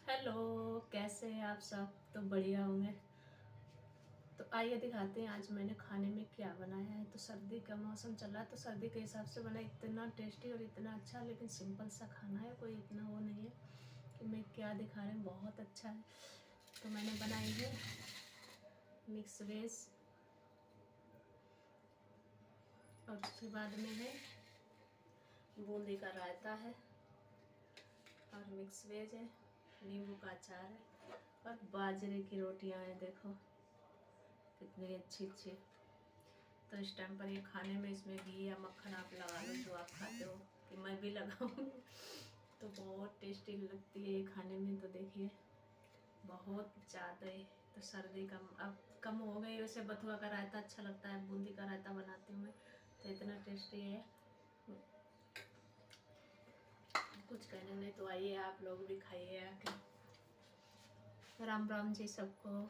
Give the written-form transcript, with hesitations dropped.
Hello, कैसे हैं आप सब? तो बढ़िया होंगे। तो आइए दिखाते हैं आज मैंने खाने में क्या बनाया है। तो सर्दी का मौसम चल रहा है तो सर्दी के हिसाब से बना, इतना टेस्टी और इतना अच्छा, लेकिन सिंपल सा खाना है, कोई इतना वो नहीं है कि मैं क्या दिखा रहे हैं। बहुत अच्छा है। तो मैंने बनाई है मिक्स वेज, और उसके बाद में है बूंदी का रायता है, और मिक्स वेज है, नींबू का अचार है, और बाजरे की रोटियां हैं। देखो कितनी अच्छी अच्छी। तो इस टाइम पर ये खाने में इसमें घी या मक्खन आप लगा लो जो आप खाते हो, कि मैं भी लगाऊँ तो बहुत टेस्टी लगती है ये खाने में। तो देखिए बहुत ज़्यादा ही। तो सर्दी कम अब कम हो गई, वैसे बथुआ का रायता अच्छा लगता है, बूंदी का रायता बनाती हूँ मैं, तो इतना टेस्टी है कुछ कहने नहीं। तो आइए आप लोग भी खाइए आके। राम राम जी सबको।